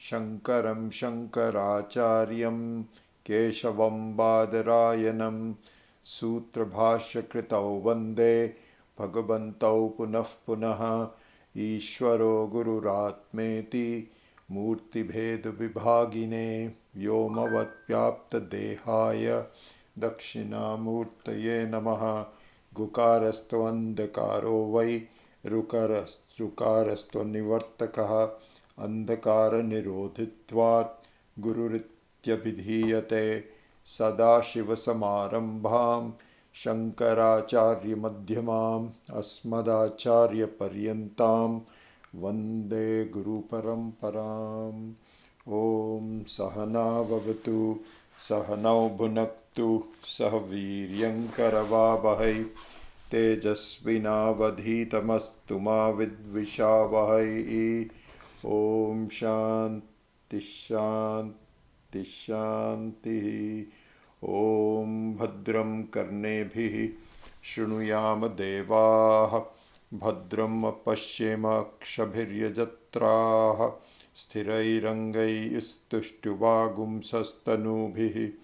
Shankaram Shankaracharyam Keshavam Badarayanam Sutra Bhashya Kritau Vande Bhagavantau Punah Punaha Ishvaro Gururatmeti Murti Bhedu Vibhagine Vyomavat Vyapta Dehaya Dakshinamurtaye Namaha Gukarastvandakaro Vai Rukarastvanivartakaha Andhakara Nirodhitvat Gururityabhidhiyate Sadashiva Samarambham Shankaracharya Madhyamam Asmadacharya Paryantam Vande Guru Paramparam. Om Sahana Vavatu Sahanau Bhunaktu Sahaviryankaravabhai Tejasvinavadhitamastu ma vidvishavahai. Om Shanti Shanti Shanti. Om Bhadram Karnebhi Shrunuyama Devaha Bhadram Apashyema Kshabhiryajatraha Sthirairangai Istushtyuvagum Sastanubhi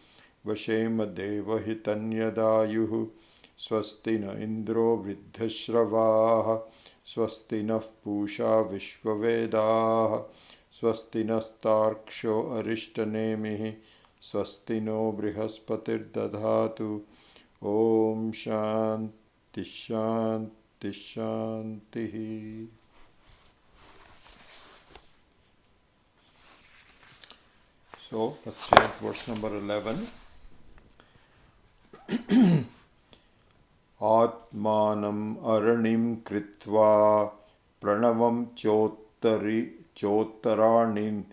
Vashema Devahitanyadayuhu Swasti na Indro Vriddhashravaha Swasti na Pusha Vishwavedaha Swasti nastarksho Arishtanemihi Swasti no Brihaspatir Dadhatu. Om Shanti Shanti Shanti. So let's chant verse number 11. Atmanam aranim kritva pranavam chottaranim.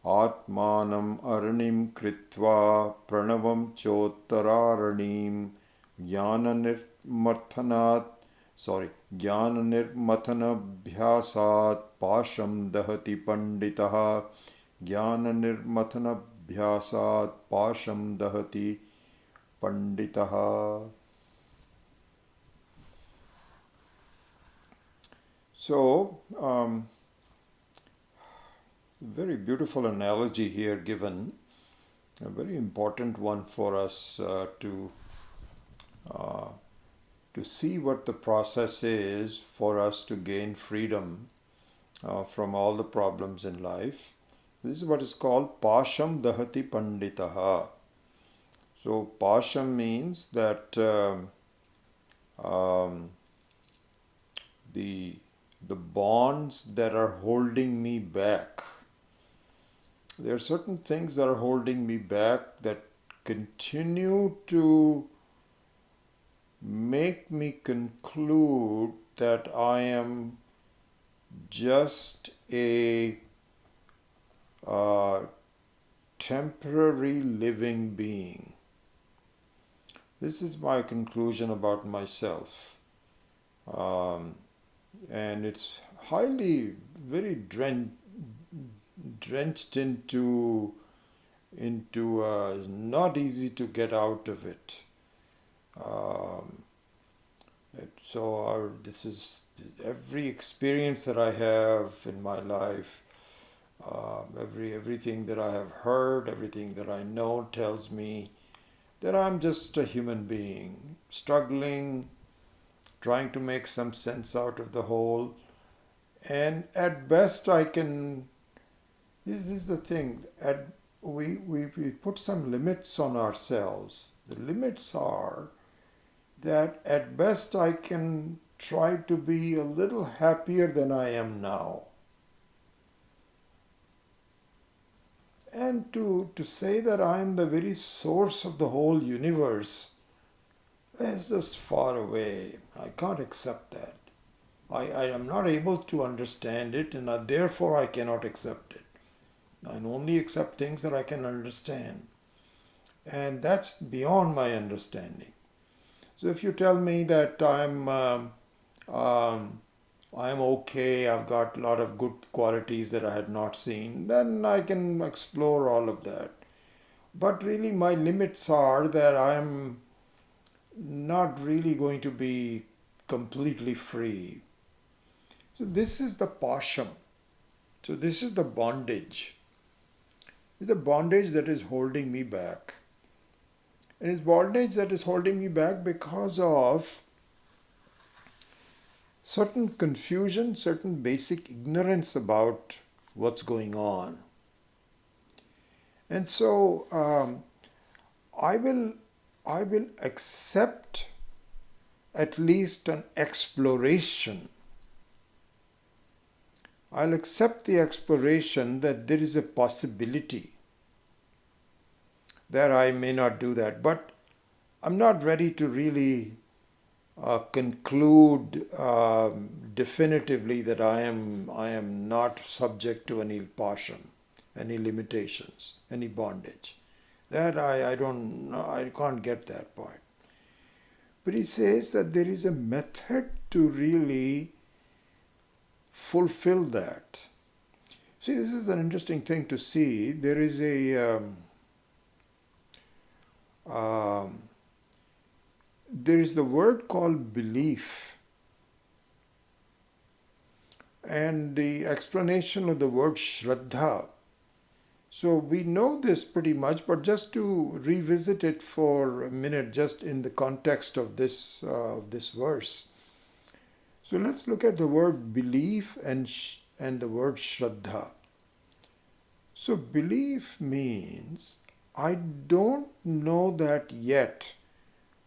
Atmanam aranim kritva pranavam chottaranim. Jnanirmathanabhyasat pasham dahati panditaha. Jnanirmathanabhyasat pasham dahati panditaha. So, very beautiful analogy here given, a very important one for us to see what the process is for us to gain freedom from all the problems in life. This is what is called Pasham Dahati Panditaha. So Pasham means that the bonds that are holding me back. There are certain things that are holding me back that continue to make me conclude that I am just a temporary living being. This is my conclusion about myself. And it's highly, very drenched into not easy to get out of it. This is every experience that I have in my life, everything that I have heard, everything that I know tells me that I'm just a human being, struggling, trying to make some sense out of the whole. And at best I can, this is the thing, we put some limits on ourselves. The limits are that at best I can try to be a little happier than I am now. And to say that I am the very source of the whole universe is just far away. I can't accept that. I am not able to understand it, and therefore I cannot accept it. I only accept things that I can understand. And that's beyond my understanding. So if you tell me that I'm okay, I've got a lot of good qualities that I had not seen, then I can explore all of that. But really my limits are that I'm not really going to be completely free. So this is the pasham. So this is the bondage. It's the bondage that is holding me back. And it's bondage that is holding me back because of certain confusion, certain basic ignorance about what's going on. And so I will accept at least an exploration. I'll accept the exploration that there is a possibility that I may not do that. But I'm not ready to really conclude definitively that I am not subject to any pasham, any limitations, any bondage. That I can't get that point. But he says that there is a method to really fulfill that. See, this is an interesting thing to see. There is the word called belief, and the explanation of the word shraddha. So we know this pretty much, but just to revisit it for a minute, just in the context of this verse. So let's look at the word belief and the word shraddha. So belief means I don't know that yet,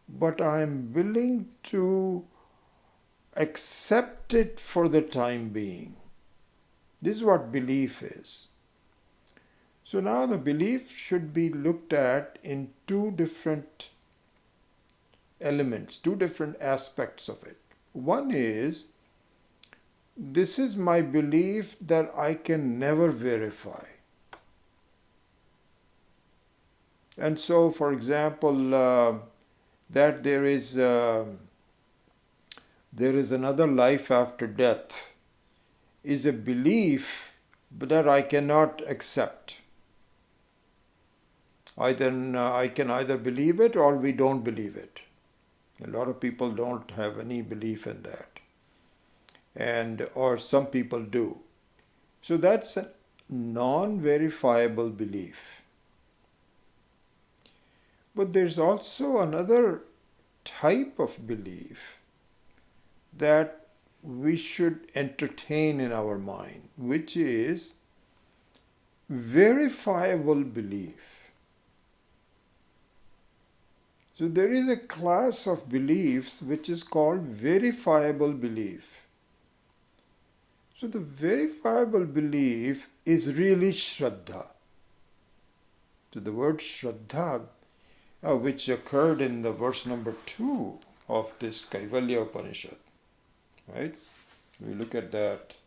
but I am willing to accept it for the time being. This is what belief is. So now the belief should be looked at in two different elements, two different aspects of it. One is, this is my belief that I can never verify. And so, for example, that there is another life after death is a belief that I cannot accept. I can either believe it or we don't believe it. A lot of people don't have any belief in that, or some people do. So that's a non-verifiable belief. But there's also another type of belief that we should entertain in our mind, which is verifiable belief. So there is a class of beliefs which is called verifiable belief. So the verifiable belief is really shraddha. So the word shraddha, which occurred in the verse number 2 of this Kaivalya Upanishad, right? We look at that.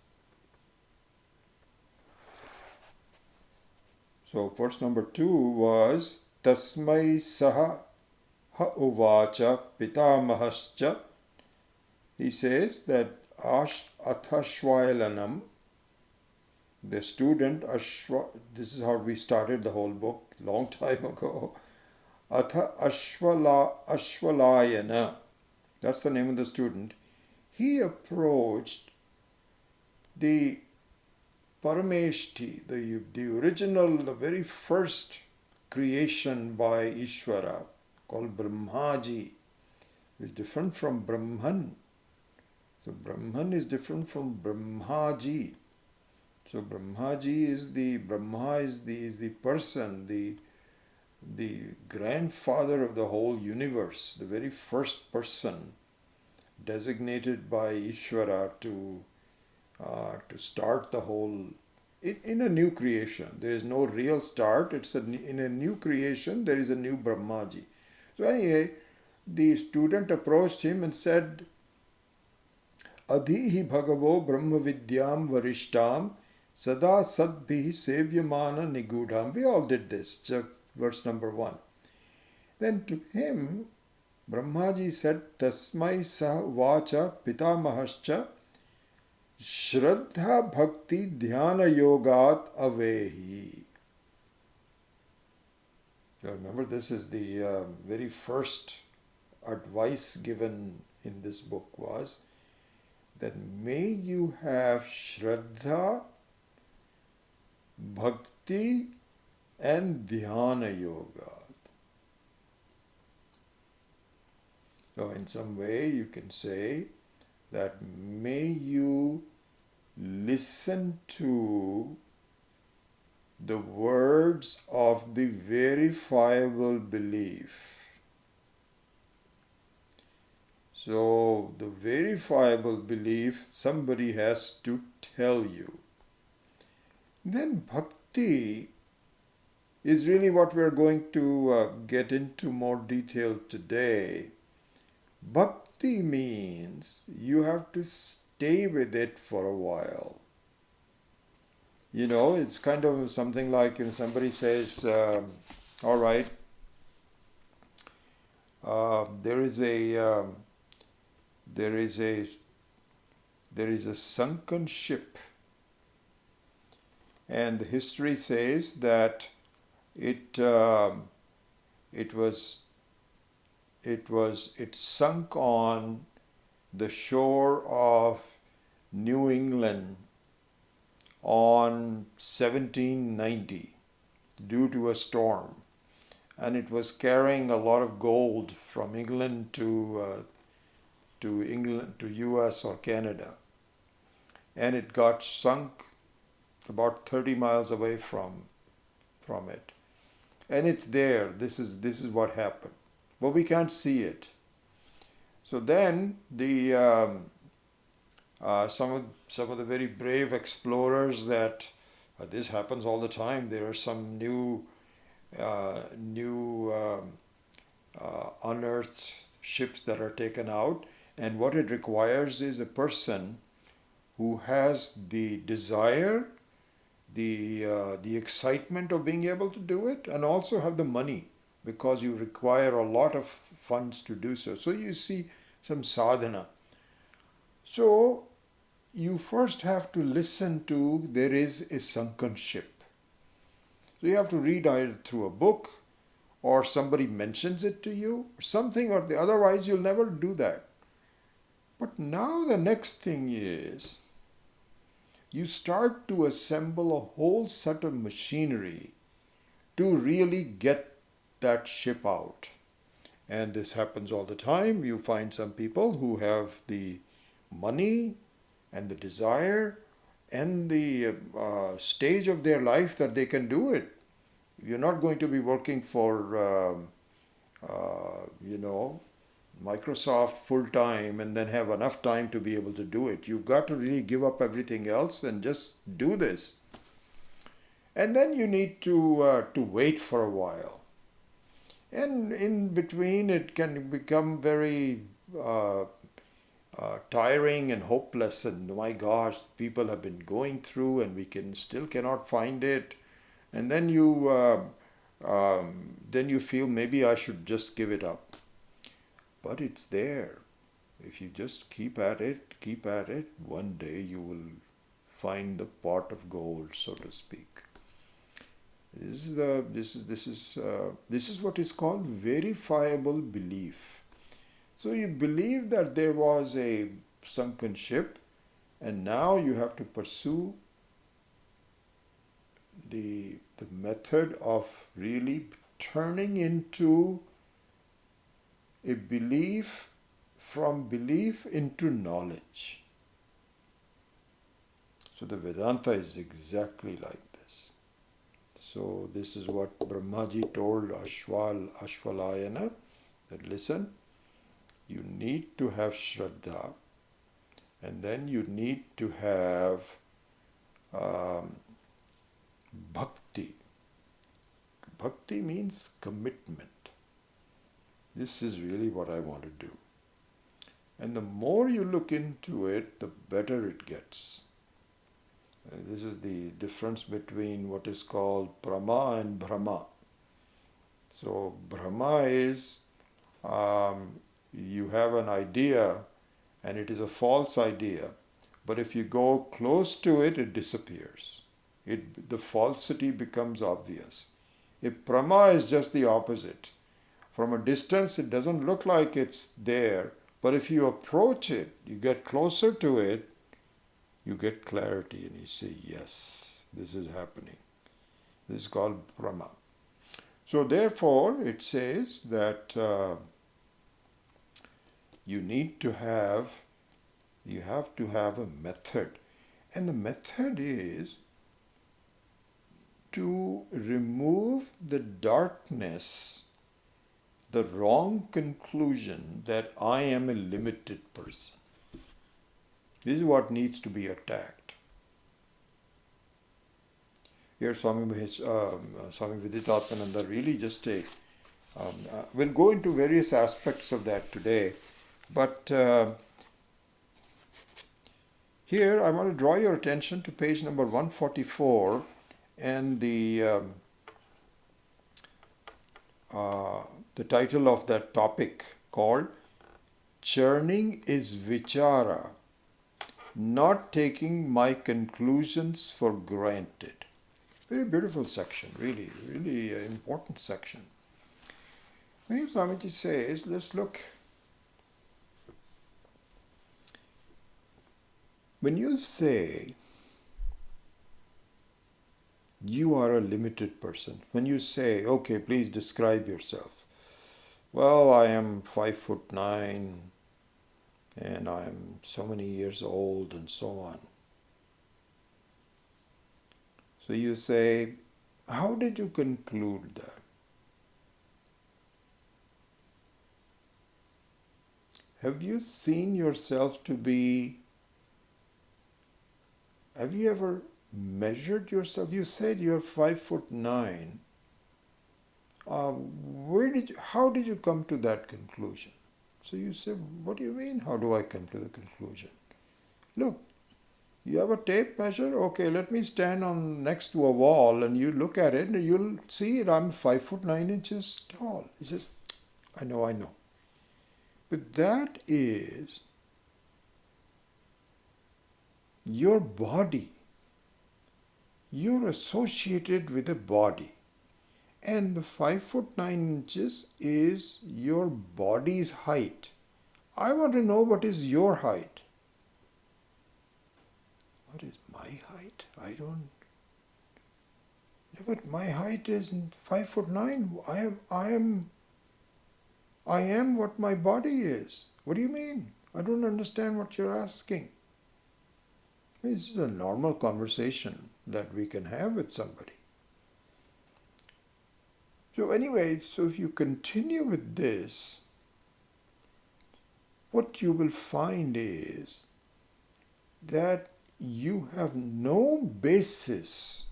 So verse number 2 was Tasmai Saha Ha uvacha pitamahascha. He says that Athashvailanam, the student Ashwa, this is how we started the whole book long time ago. Ashvalayana, that's the name of the student. He approached the Parameshti, the original, the very first creation by Ishvara, called Brahmaji, is different from Brahman. So Brahman is different from Brahmaji. So Brahmaji is the person, the grandfather of the whole universe, the very first person designated by Ishvara to start the whole in a new creation. There is no real start. In a new creation there is a new Brahmaji. So anyway, the student approached him and said, Adhihi bhagavo brahma vidyam varishtam sada sadbhi sevyamana nigudham. We all did this, verse number 1. Then to him, Brahmaji said, Tasmai sa vacha pitamahascha shraddha bhakti dhyana yogat avehi. Remember, this is the very first advice given in this book was that may you have Shraddha, Bhakti and Dhyana Yoga. So in some way you can say that may you listen to the words of the verifiable belief. So the verifiable belief somebody has to tell you. Then bhakti is really what we're going to get into more detail today. Bhakti means you have to stay with it for a while. You know, it's kind of something like somebody says, all right, there is a sunken ship, and the history says that it sunk on the shore of New England on 1790 due to a storm, and it was carrying a lot of gold from England to US or Canada, and it got sunk about 30 miles away from it, and it's there. This is what happened, but we can't see it. So then some of the very brave explorers that this happens all the time. There are some new unearthed ships that are taken out, and what it requires is a person who has the desire, the excitement of being able to do it, and also have the money, because you require a lot of funds to do so. So you see some sadhana. So you first have to listen to there is a sunken ship. So you have to read either through a book or somebody mentions it to you, or something or the otherwise you'll never do that. But now the next thing is you start to assemble a whole set of machinery to really get that ship out. And this happens all the time. You find some people who have the money and the desire and the stage of their life that they can do it. You're not going to be working for, Microsoft full time and then have enough time to be able to do it. You've got to really give up everything else and just do this. And then you need to wait for a while. And in between, it can become very tiring and hopeless. And my gosh, people have been going through, and we still cannot find it. And then you feel maybe I should just give it up. But it's there. If you just keep at it, one day you will find the pot of gold, so to speak. This is what is called verifiable belief. So you believe that there was a sunken ship, and now you have to pursue the method of really turning into a belief, from belief into knowledge. So the Vedanta is exactly like this. So this is what Brahmaji told Ashvalayana, that listen, you need to have Shraddha, and then you need to have Bhakti. Bhakti means commitment. This is really what I want to do. And the more you look into it, the better it gets. This is the difference between what is called Prama and Brahma. So Brahma is you have an idea and it is a false idea, but if you go close to it, it disappears. The falsity becomes obvious. If Prama is just the opposite. From a distance, it doesn't look like it's there, But if you approach it, you get closer to it, you get clarity and you say, yes, this is happening. This is called Brahma. So therefore, it says that you have to have a method. And the method is to remove the darkness, the wrong conclusion that I am a limited person. This is what needs to be attacked. Here Swami Viditatmananda really just we'll go into various aspects of that today, but here I want to draw your attention to page number 144 and the title of that topic called Churning is Vichara, Not Taking My Conclusions for Granted. Very beautiful section, really, really important section. Here Swamiji says, let's look. When you say you are a limited person, when you say, okay, please describe yourself. Well, I am 5'9" and I am so many years old and so on. So you say, how did you conclude that? Have you seen yourself to be, have you ever measured yourself? You said you're 5'9". How did you come to that conclusion? So you say, what do you mean, how do I come to the conclusion? Look, you have a tape measure? Okay, let me stand next to a wall and you look at it and you'll see I'm 5'9" tall. He says, I know. But that is your body. You're associated with a body. And the 5'9" is your body's height. I want to know what is your height. What is my height? I don't. But my height is 5'9". I am what my body is. What do you mean? I don't understand what you're asking. This is a normal conversation that we can have with somebody. So anyway, so if you continue with this, what you will find is that you have no basis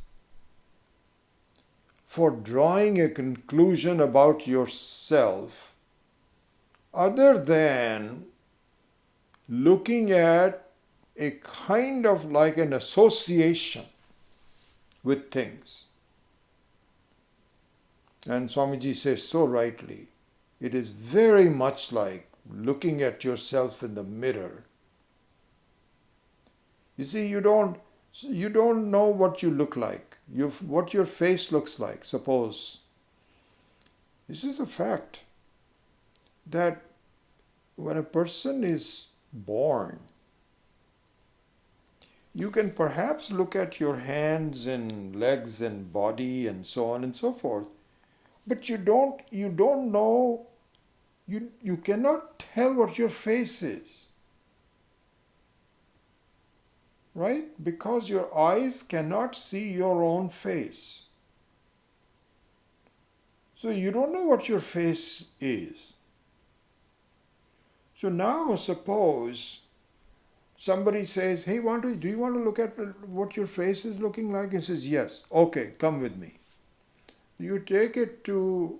for drawing a conclusion about yourself other than looking at a kind of like an association with things. And Swamiji says so rightly, it is very much like looking at yourself in the mirror. You see, you don't know what you look like, what your face looks like. Suppose this is a fact that when a person is born, you can perhaps look at your hands and legs and body and so on and so forth, but you don't know, you cannot tell what your face is. Right? Because your eyes cannot see your own face. So you don't know what your face is. So now suppose somebody says, hey, do you want to look at what your face is looking like? He says, yes. Okay, come with me. You take it to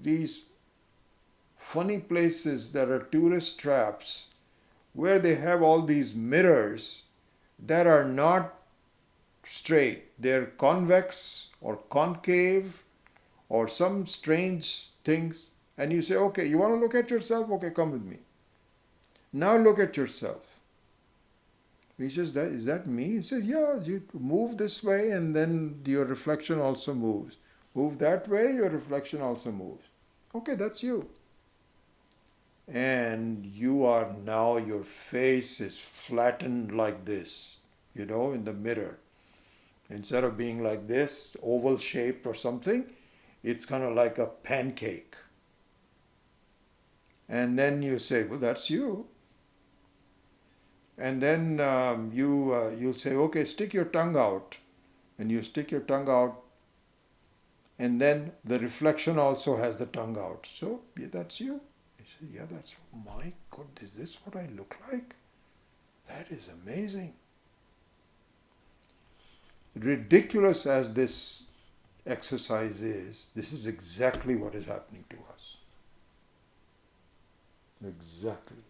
these funny places that are tourist traps where they have all these mirrors that are not straight. They're convex or concave or some strange things. And you say, okay, you want to look at yourself? Okay, come with me. Now look at yourself. He says, is that me? He says, yeah, you move this way and then your reflection also moves. Move that way, your reflection also moves. Okay, that's you. and you are now, your face is flattened like this, in the mirror. Instead of being like this, oval shaped or something, it's kind of like a pancake. And then you say, well, that's you. And then you'll say, okay, stick your tongue out. And you stick your tongue out, and then the reflection also has the tongue out. So, yeah, that's you. He said, yeah, that's, my God, is this what I look like? That is amazing. Ridiculous as this exercise is, this is exactly what is happening to us. Exactly.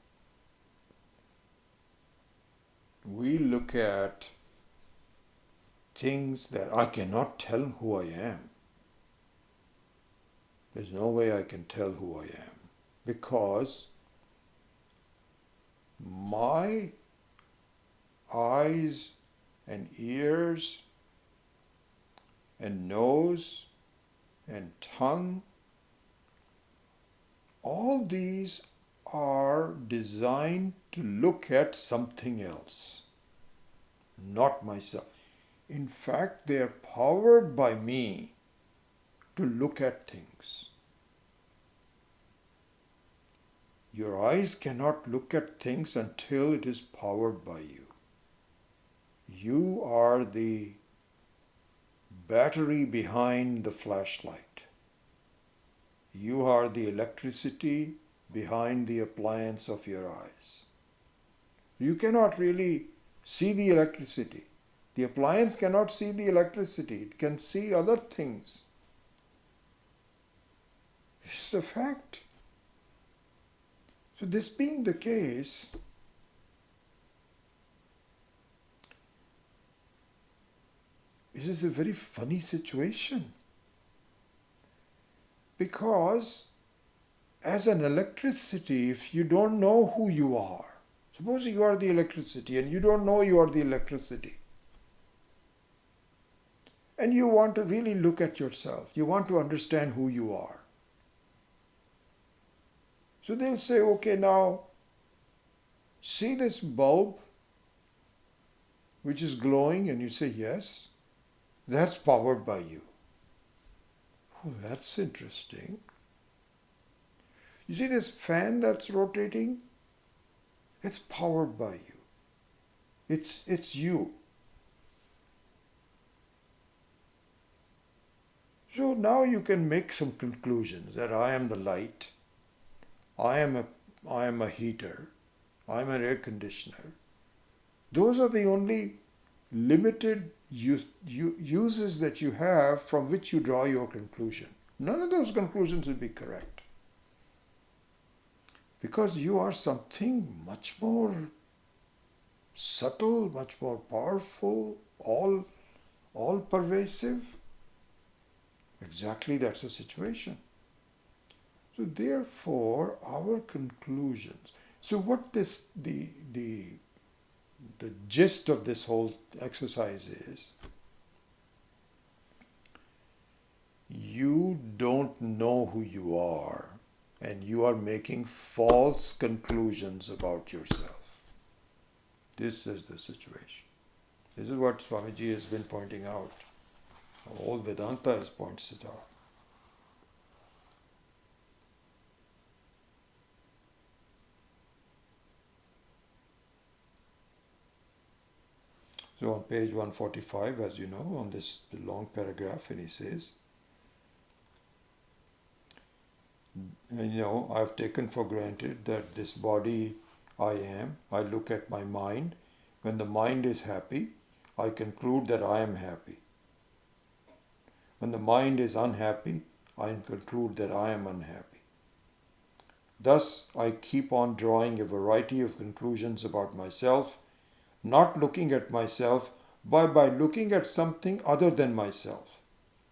We look at things that I cannot tell who I am. There's no way I can tell who I am, because my eyes and ears and nose and tongue, all these are designed to look at something else, not myself. In fact, they are powered by me to look at things. Your eyes cannot look at things until it is powered by you. You are the battery behind the flashlight. You are the electricity behind the appliance of your eyes. You cannot really see the electricity. The appliance cannot see the electricity. It can see other things. It's a fact. So this being the case, it is a very funny situation. Because as an electricity, if you don't know who you are, suppose you are the electricity and you don't know you are the electricity, and you want to really look at yourself, you want to understand who you are. So they'll say, okay, now see this bulb which is glowing, and you say, yes, that's powered by you. Oh, that's interesting. You see this fan that's rotating? It's powered by you. It's you. So now you can make some conclusions that I am the light, I am a heater, I am an air conditioner. Those are the only limited uses that you have from which you draw your conclusion. None of those conclusions will be correct. Because you are something much more subtle, much more powerful, all pervasive. Exactly, that's the situation. So therefore, our conclusions. So what the gist of this whole exercise is, you don't know who you are, and you are making false conclusions about yourself. This is the situation. This is what Swamiji has been pointing out. All Vedanta points it out. So on page 145, as you know, on this long paragraph, and he says, I've taken for granted that this body I am. I look at my mind. When the mind is happy, I conclude that I am happy. When the mind is unhappy, I conclude that I am unhappy. Thus, I keep on drawing a variety of conclusions about myself, not looking at myself, but by looking at something other than myself.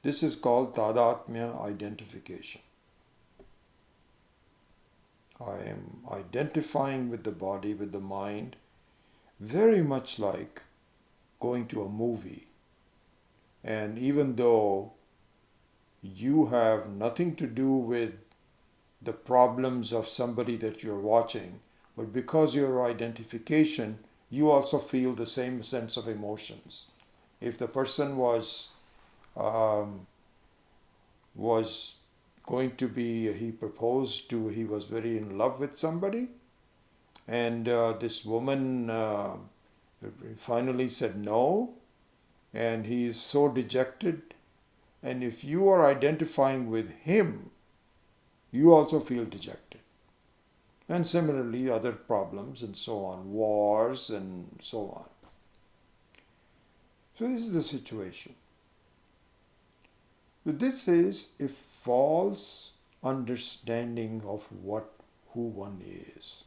This is called Tadatmya Identification. I am identifying with the body, with the mind, very much like going to a movie. And even though you have nothing to do with the problems of somebody that you're watching, but because your identification, you also feel the same sense of emotions. If the person was going to be, he proposed to, he was very in love with somebody, and this woman finally said no, and he is so dejected. And if you are identifying with him, you also feel dejected. And similarly, other problems and so on, wars and so on. So this is the situation. So this is a false understanding of who one is.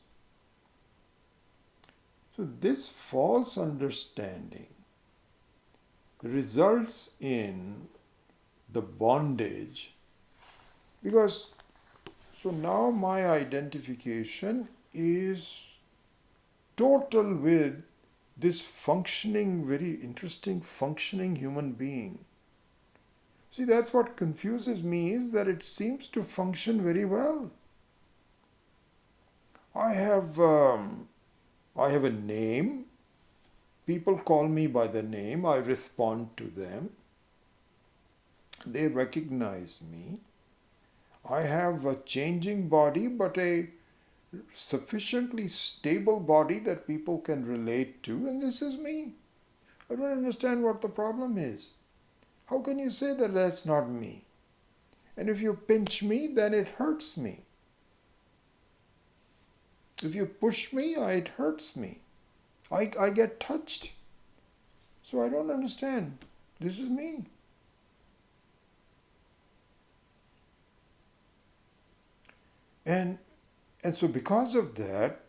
So this false understanding results in the bondage, because so now my identification is total with this functioning, very interesting functioning human being. See, that's what confuses me, is that it seems to function very well. I have a name. People call me by the name. I respond to them. They recognize me. I have a changing body, but a sufficiently stable body that people can relate to, and this is me. I don't understand what the problem is. How can you say that that's not me? And if you pinch me, then it hurts me. If you push me, it hurts me. I get touched. So I don't understand. This is me. And so because of that,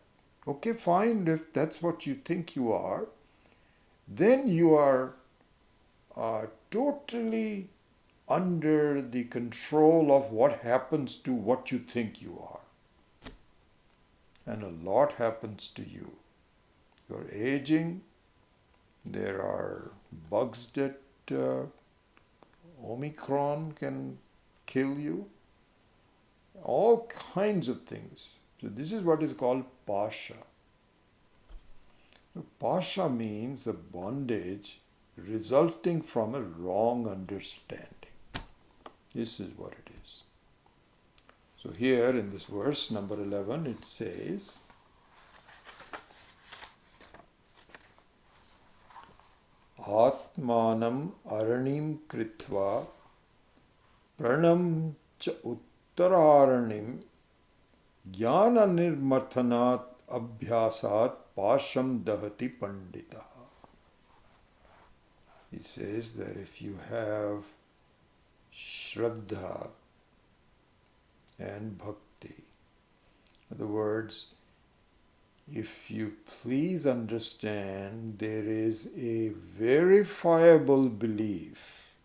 okay, fine, if that's what you think you are, then you are totally under the control of what happens to what you think you are. And a lot happens to you. You're aging. There are bugs that Omicron can kill you. All kinds of things. So this is what is called pasha. So pasha means a bondage resulting from a wrong understanding. This is what it is. So here in this verse number 11 it says, Atmanam aranim kritva pranam cha uttaranim jnana nirmathanat abhyasat pasham dahati pandita. He says that if you have Shraddha and Bhakti, in other words, if you please understand, there is a verifiable belief.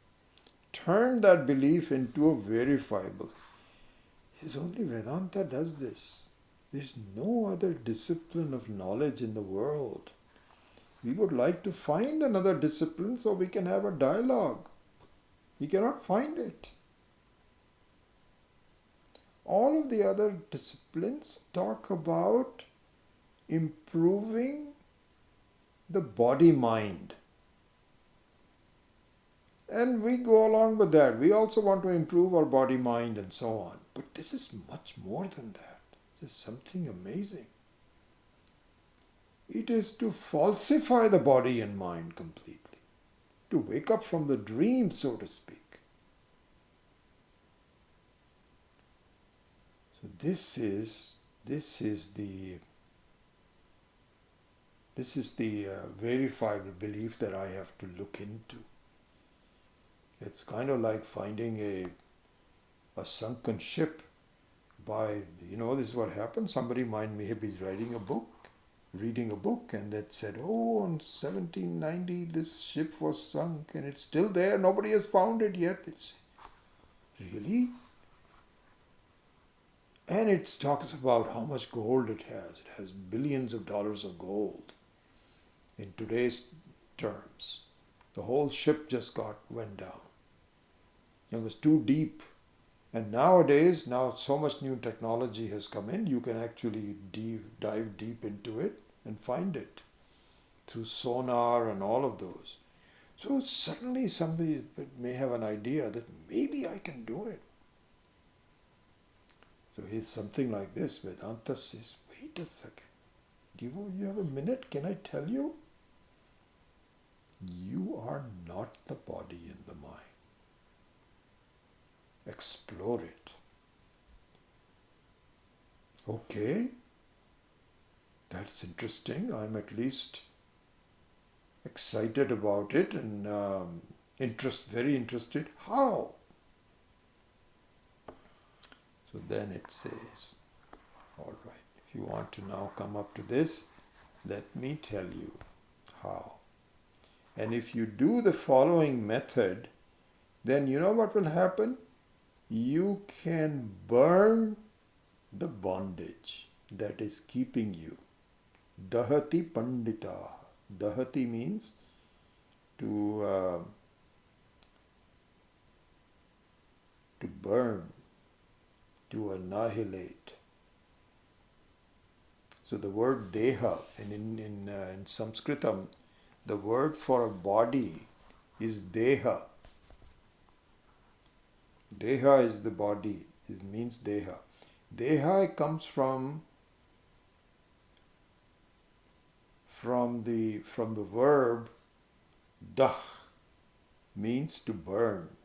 Turn that belief into a verifiable. It's only Vedanta does this. There's no other discipline of knowledge in the world. We would like to find another discipline so we can have a dialogue. We cannot find it. All of the other disciplines talk about improving the body-mind. And we go along with that. We also want to improve our body-mind and so on. But this is much more than that. This is something amazing. It is to falsify the body and mind completely. To wake up from the dream, so to speak. So this is the verifiable belief that I have to look into. It's kind of like finding a sunken ship by, this is what happened. Somebody might maybe be reading a book, and that said, oh, in 1790 this ship was sunk and it's still there. Nobody has found it yet. It's really? And it talks about how much gold it has. It has billions of dollars of gold. In today's terms, the whole ship just went down. It was too deep. And nowadays, now so much new technology has come in, you can actually dive deep into it and find it through sonar and all of those. So suddenly somebody may have an idea that maybe I can do it. So here's something like this. Vedanta says, wait a second. You have a minute? Can I tell you? You are not the body and the mind. Explore it. Okay, that's interesting. I'm at least excited about it and very interested. How? So then it says, all right, if you want to now come up to this, let me tell you how. And if you do the following method, then you know what will happen? You can burn the bondage that is keeping you. Dahati pandita. Dahati means to burn, to annihilate. So the word deha, and in Sanskritam, the word for a body is deha. Deha is the body, it means deha. Deha comes from the verb dah, means to burn.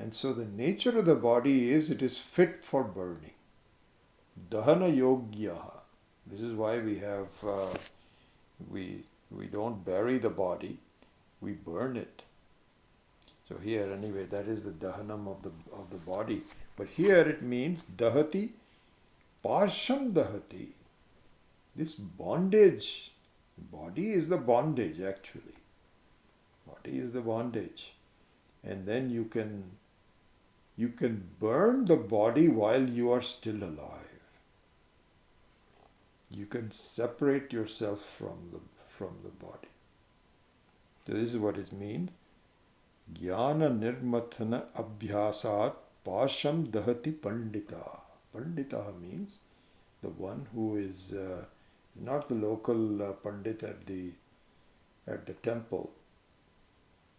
And so the nature of the body is it is fit for burning. Dahana yogyaha. This is why we have we don't bury the body, we burn it. So here anyway, that is the dahanam of the body. But here it means dahati, parsham dahati. This bondage, body is the bondage actually. Body is the bondage. And then you can burn the body while you are still alive. You can separate yourself from the body. So this is what it means. Jnana nirmathana abhyasat pasham dahati pandita. Pandita means the one who is not the local pandit at the temple,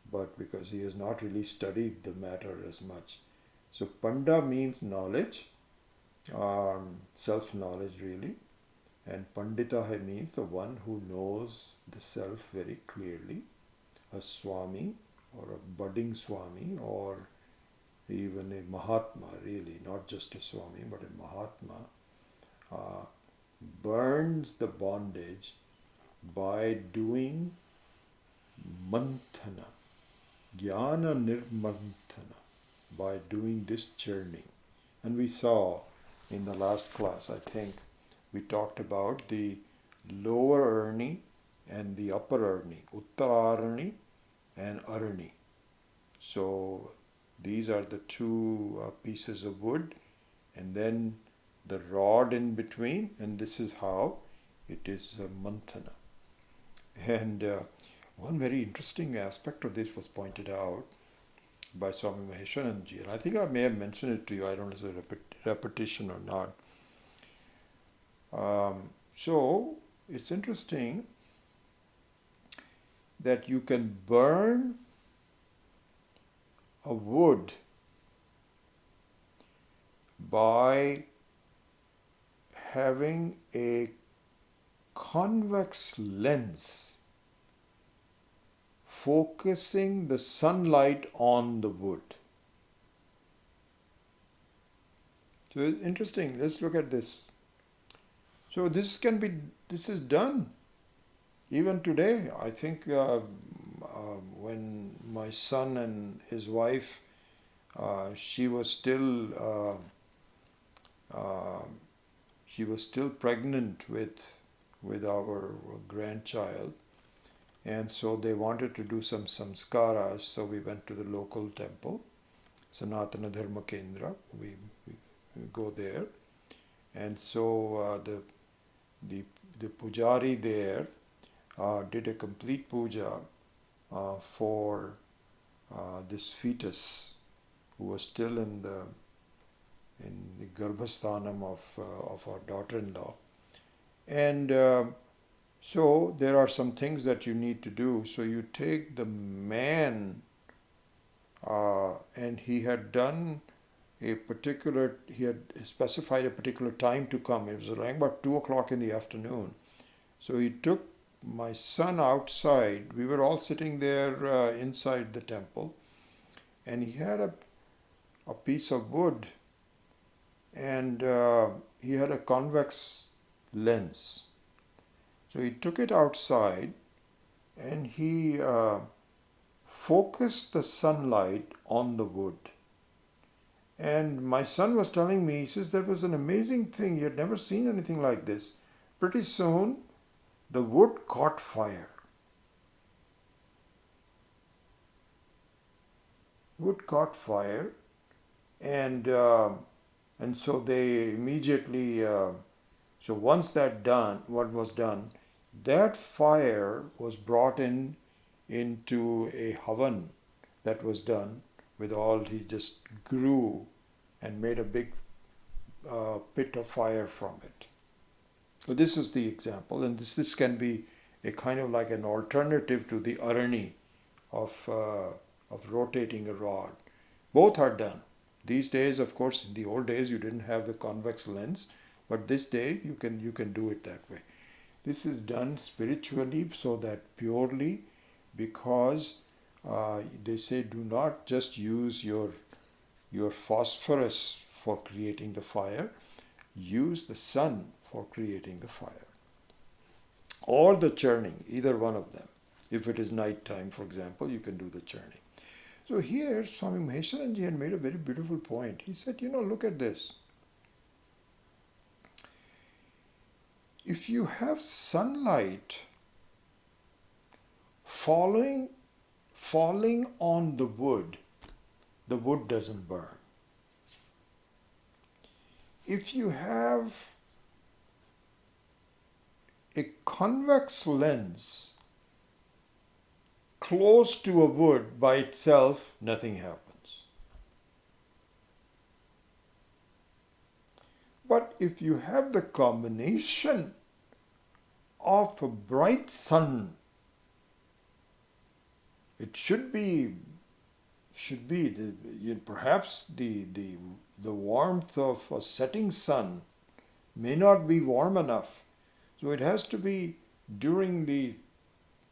but because he has not really studied the matter as much. So panda means knowledge, self-knowledge really, and pandita means the one who knows the self very clearly, a swami or a budding swami or even a mahatma really, not just a swami but a mahatma, burns the bondage by doing manthana, jnana nirmanthana, by doing this churning. And we saw in the last class, I think, we talked about the lower arni and the upper arni, uttararani and arani. So these are the two pieces of wood, and then the rod in between, and this is how it is manthana. And one very interesting aspect of this was pointed out by Swami Maheshananji, and I think I may have mentioned it to you, I don't know if it's a repetition or not. So it's interesting that you can burn a wood by having a convex lens focusing the sunlight on the wood. So it's interesting. Let's look at this. So this is done even today. I think when my son and his wife, she was still pregnant with our grandchild, and so they wanted to do some samskaras. So we went to the local temple, Sanatana Dharma Kendra. We go there, and so the pujari there did a complete puja for this fetus who was still in in the Garbhasthanam of our daughter-in-law. And so there are some things that you need to do. So you take the man, and he had specified a particular time to come. It was around about 2 o'clock in the afternoon. So he took my son outside. We were all sitting there inside the temple, and he had a piece of wood, and he had a convex lens. So he took it outside, and he focused the sunlight on the wood. And my son was telling me, he says, that was an amazing thing. He had never seen anything like this. Pretty soon, the wood caught fire. Wood caught fire, and so they immediately. So once what was done, that fire was brought into a havan that was done with all. He just grew and made a big pit of fire from it. So this is the example, and this can be a kind of like an alternative to the arani of rotating a rod. Both are done. These days, of course, in the old days you didn't have the convex lens, but this day you can do it that way. This is done spiritually, so that purely, because they say do not just use your phosphorus for creating the fire, use the sun for creating the fire. Or the churning, either one of them. If it is night time, for example, you can do the churning. So here, Swami Maheswaranji had made a very beautiful point. He said, look at this. If you have sunlight falling on the wood doesn't burn. If you have a convex lens close to a wood by itself, nothing happens. But if you have the combination of a bright sun, it should be perhaps the warmth of a setting sun may not be warm enough. So it has to be during the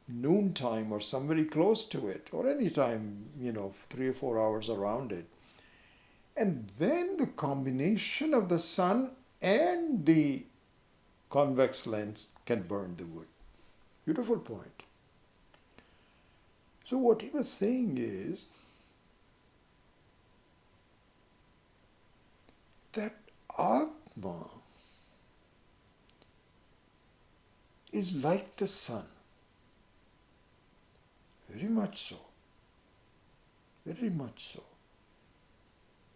noontime or somewhere close to it, or any time, 3 or 4 hours around it. And then the combination of the sun and the convex lens can burn the wood. Beautiful point. So what he was saying is that Atma is like the sun. Very much so. Very much so.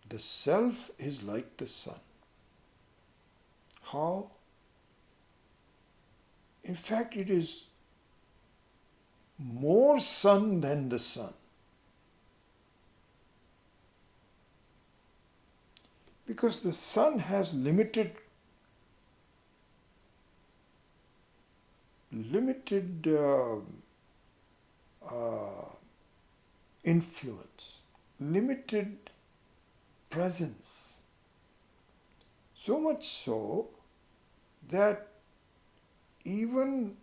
The self is like the sun. How? In fact, it is more sun than the sun. Because the sun has limited influence, limited presence. So much so that even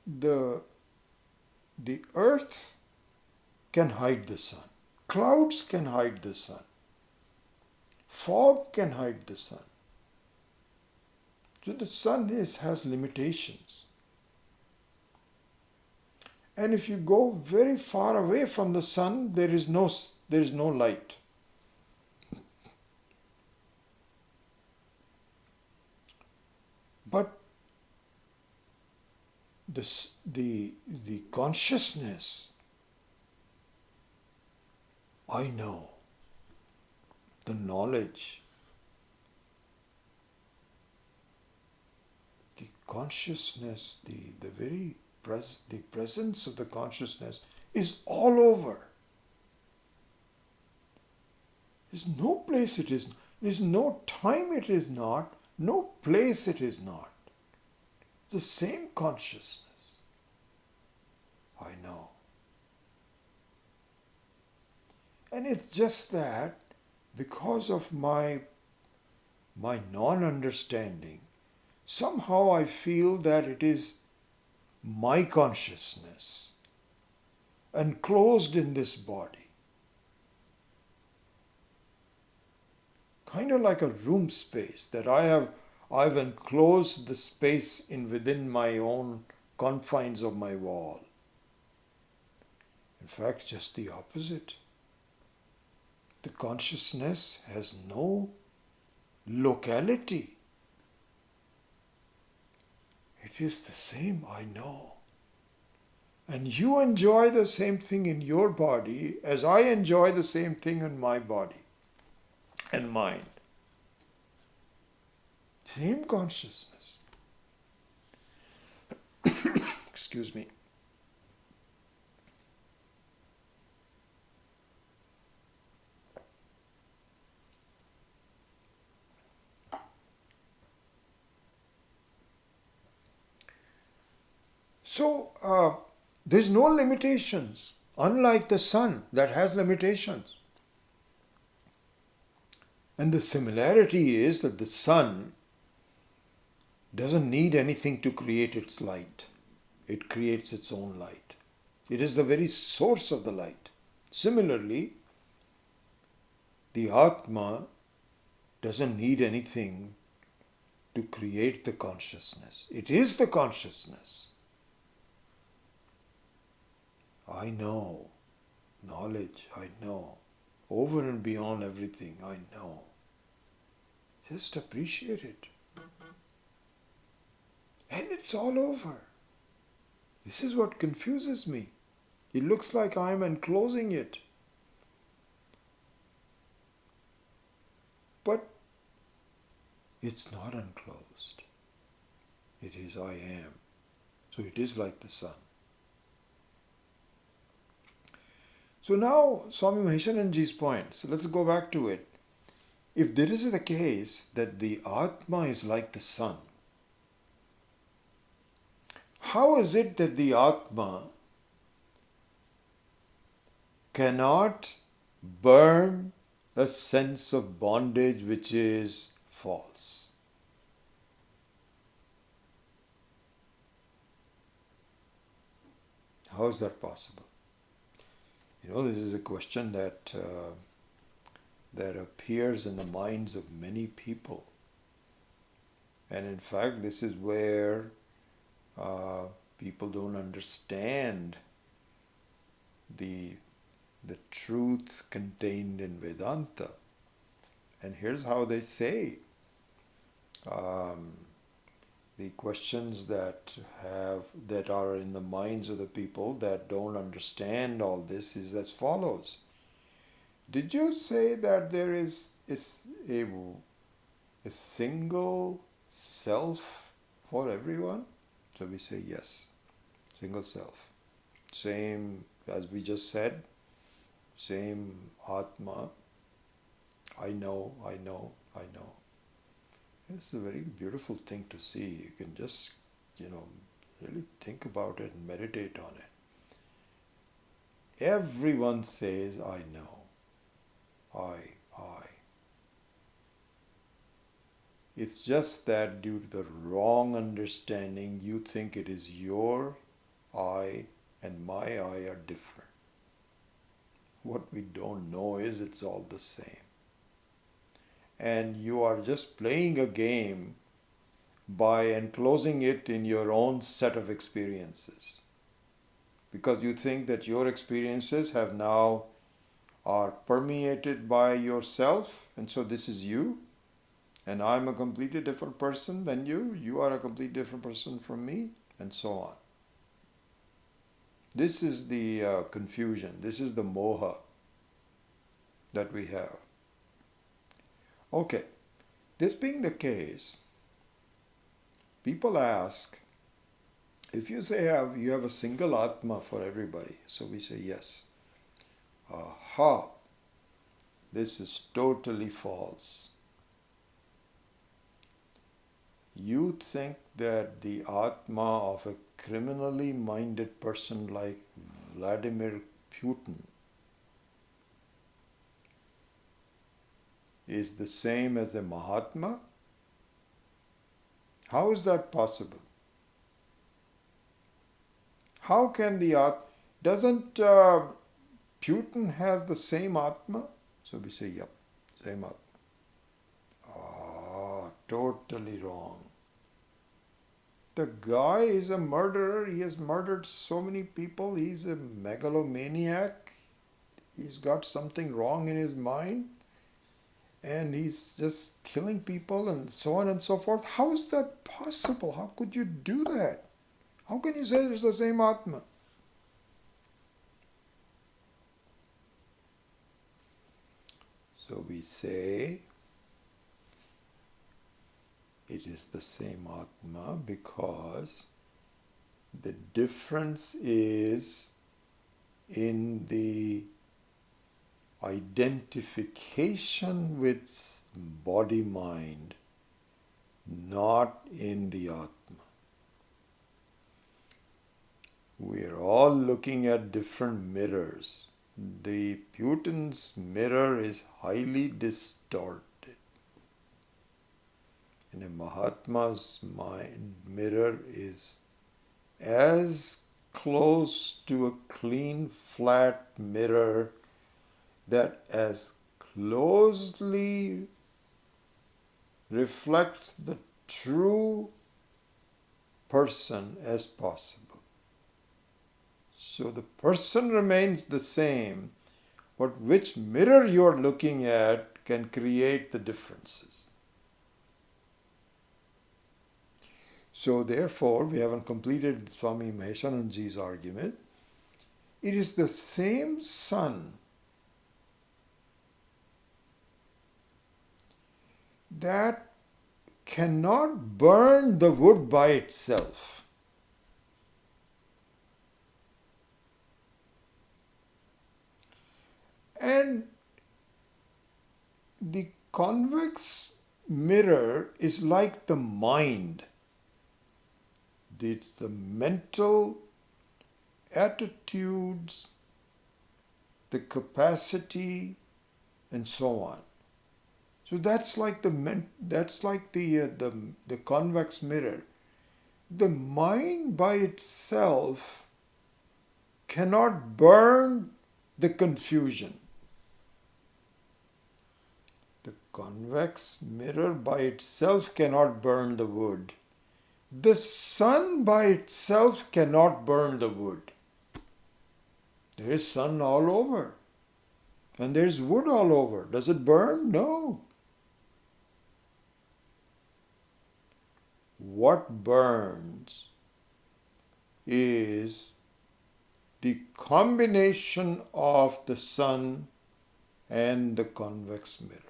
the earth can hide the sun. Clouds can hide the sun. Fog can hide the sun. So the sun has limitations. And if you go very far away from the sun, there is no light. But the consciousness, I know, the knowledge, the consciousness, the presence of the consciousness is all over. There's no place it is. There's no time it is not, no place it is not. It's the same consciousness. I know. And it's just that because of my non-understanding, somehow I feel that it is my consciousness enclosed in this body. Kind of like a room space that I've enclosed the space within my own confines of my wall. In fact, just the opposite. The consciousness has no locality. It is the same, I know. And you enjoy the same thing in your body as I enjoy the same thing in my body and mind. Same consciousness. Excuse me. So, there's no limitations, unlike the sun that has limitations. And the similarity is that the sun doesn't need anything to create its light. It creates its own light. It is the very source of the light. Similarly, the Atma doesn't need anything to create the consciousness. It is the consciousness. I know. Knowledge, I know. Over and beyond everything, I know. Just appreciate it. And it's all over. This is what confuses me. It looks like I'm enclosing it. But it's not enclosed. It is I am. So it is like the sun. So now, Swami Maheshananji's point. So let's go back to it. If there is the case that the Atma is like the sun, how is it that the Atma cannot burn a sense of bondage which is false? How is that possible? You know, this is a question that appears in the minds of many people. And in fact, this is where people don't understand the truth contained in Vedanta. And here's how they say. The questions that are in the minds of the people that don't understand all this is as follows. Did you say that there is a single self for everyone? So we say yes, single self. Same as we just said, same Atma. I know. It's a very beautiful thing to see. You can just, really think about it and meditate on it. Everyone says, I know. I. It's just that due to the wrong understanding, you think it is your I and my I are different. What we don't know is it's all the same. And you are just playing a game by enclosing it in your own set of experiences. Because you think that your experiences are permeated by yourself, and so this is you, and I'm a completely different person than you, you are a completely different person from me, and so on. This is the confusion, this is the moha that we have. Okay, this being the case, people ask, if you say you have a single Atma for everybody, so we say yes. Aha, this is totally false. You think that the Atma of a criminally minded person like Vladimir Putin is the same as a Mahatma? How is that possible? How can the Atma... Doesn't Putin have the same Atma? So we say, yep, same Atma. Ah, totally wrong. The guy is a murderer. He has murdered so many people. He's a megalomaniac. He's got something wrong in his mind. And he's just killing people and so on and so forth. How is that possible? How could you do that? How can you say it's the same Atma? So we say it is the same Atma because the difference is in the identification with body-mind, not in the Atma. We are all looking at different mirrors. The Putin's mirror is highly distorted. And a Mahatma's mind mirror is as close to a clean, flat mirror that as closely reflects the true person as possible. So the person remains the same, but which mirror you are looking at can create the differences. So therefore, we haven't completed Swami Maheshananji's argument. It is the same sun that cannot burn the wood by itself. And the convex mirror is like the mind. It's the mental attitudes, the capacity, and so on. So that's like the convex mirror. The mind by itself cannot burn the confusion. The convex mirror by itself cannot burn the wood. The sun by itself cannot burn the wood. There is sun all over. And there's wood all over. Does it burn? No. What burns is the combination of the sun and the convex mirror.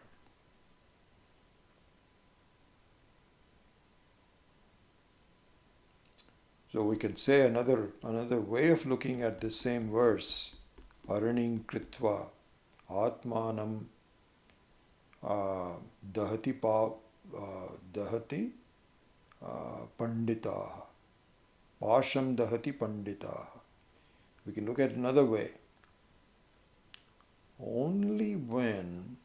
So we can say another way of looking at the same verse, Araning Kritva Atmanam Dahati Panditaha. Pasham Dahati Panditaha. We can look at it another way. Only when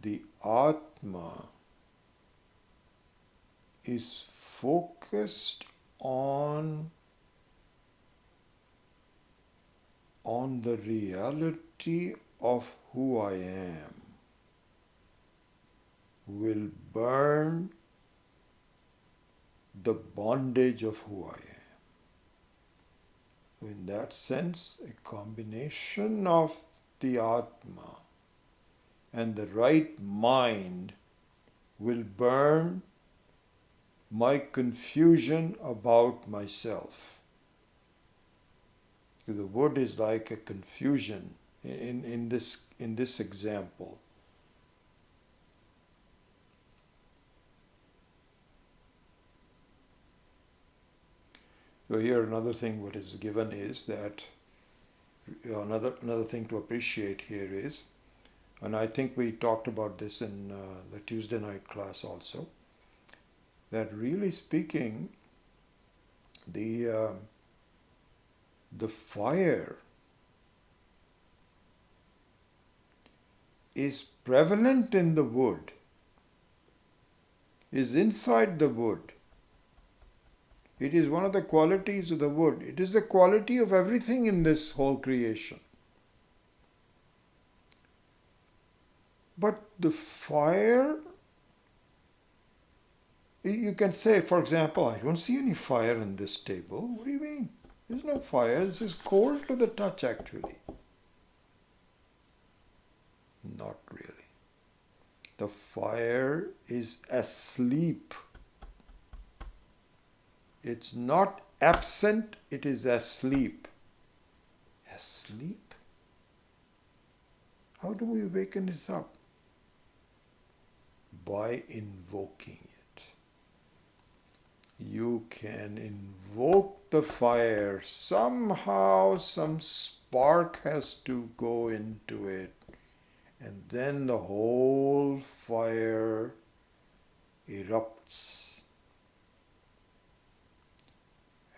the Atma is focused on the reality of who I am will burn the bondage of who I am. In that sense, a combination of the Atma and the right mind will burn my confusion about myself. The wood is like a confusion in this example. So here another thing what is given is that another thing to appreciate here is, and I think we talked about this in the Tuesday night class also, that really speaking, the fire is prevalent in the wood, is inside the wood. It is one of the qualities of the wood. It is the quality of everything in this whole creation. But the fire, you can say, for example, I don't see any fire in this table. What do you mean? There's no fire. This is cold to the touch, actually. Not really. The fire is asleep. It's not absent, it is asleep. Asleep? How do we waken it up? By invoking it. You can invoke the fire. Somehow some spark has to go into it. And then the whole fire erupts.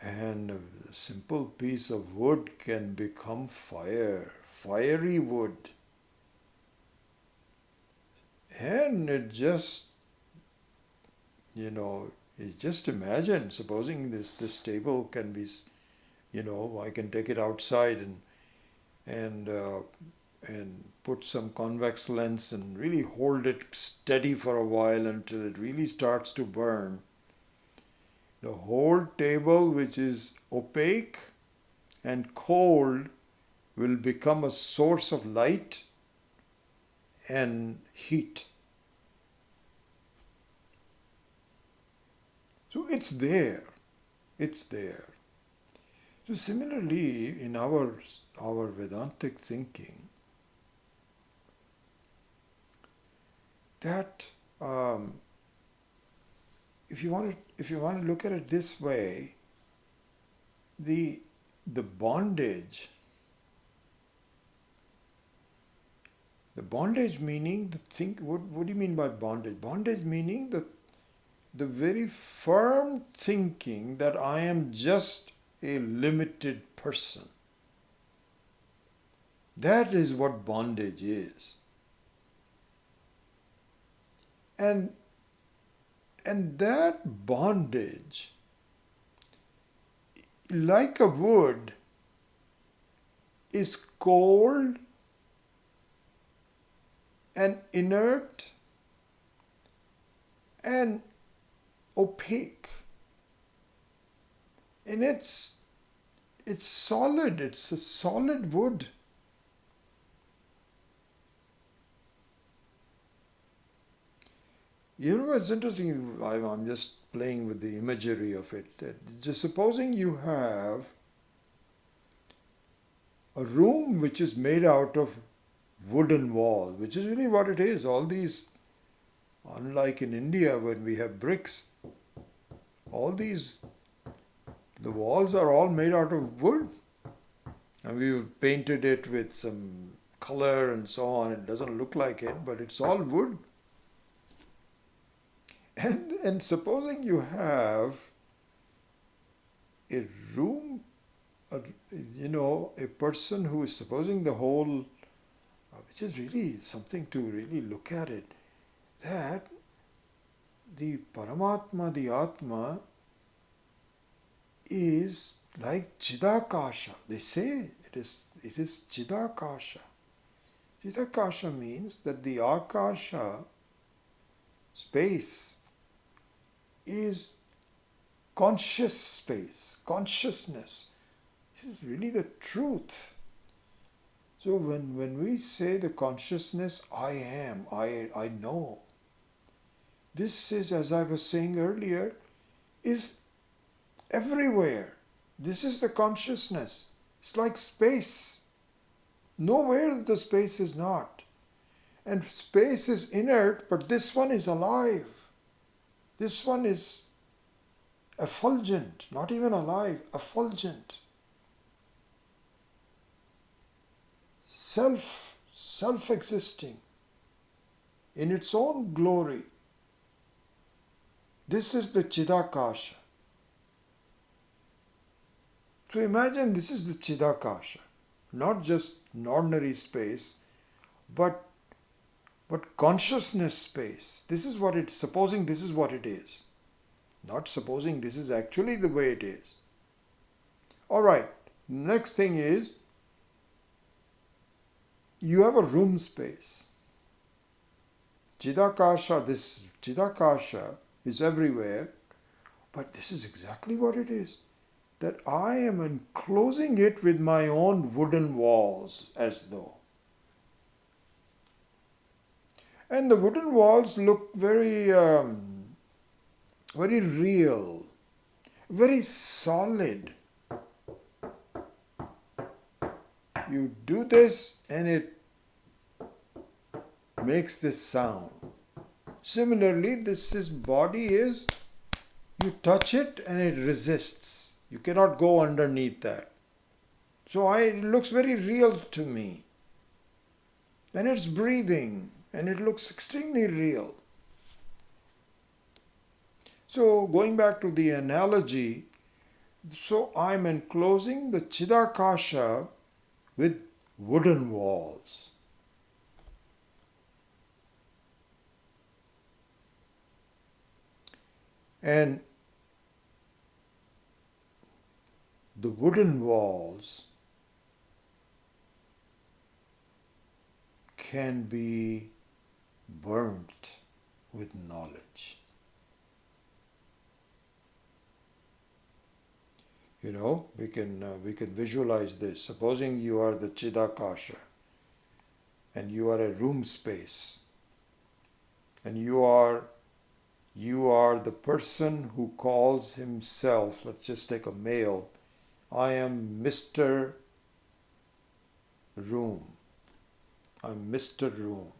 And a simple piece of wood can become fire, fiery wood. And it just, it's just imagine, supposing this table can be, I can take it outside and put some convex lens and really hold it steady for a while until it really starts to burn. The whole table, which is opaque and cold, will become a source of light and heat. So it's there. It's there. So similarly, in our Vedantic thinking, that if you want to look at it this way, the bondage meaning what do you mean by bondage? Bondage meaning the very firm thinking that I am just a limited person. That is what bondage is. And that bondage, like a wood, is cold and inert and opaque. And it's solid, it's a solid wood. You know what's interesting? I'm just playing with the imagery of it. That just supposing you have a room which is made out of wooden wall, which is really what it is. All these, unlike in India when we have bricks, the walls are all made out of wood. And we've painted it with some color and so on. It doesn't look like it, but it's all wood. And supposing you have a room, a person who is supposing the whole, which is really something to really look at it, that the Paramatma, the Atma, is like Chidakasha. They say it is Chidakasha. Chidakasha means that the Akasha, space, is conscious space, consciousness. This is really the truth. So when we say the consciousness, I am, I know, this is, as I was saying earlier, is everywhere. This is the consciousness. It's like space. Nowhere the space is not. And space is inert, but this one is alive. This one is effulgent, not even alive, effulgent. Self-existing in its own glory. This is the Chidakasha. So imagine this is the Chidakasha, not just an ordinary space, but consciousness space. This is what it, supposing this is what it is. Not supposing this is actually the way it is. Alright, next thing is, you have a room space. Chidakasha, this Chidakasha is everywhere, but this is exactly what it is. That I am enclosing it with my own wooden walls, as though. And the wooden walls look very, very real, very solid. You do this and it makes this sound. Similarly, this body is, you touch it and it resists. You cannot go underneath that. So it looks very real to me. And it's breathing and it looks extremely real. So going back to the analogy, so I'm enclosing the Chidakasha with wooden walls. And the wooden walls can be burnt with knowledge. You know, we can visualize this. Supposing you are the Chidakasha and you are a room space and you are the person who calls himself, let's just take a male, I am Mr. Room. I'm Mr. Room.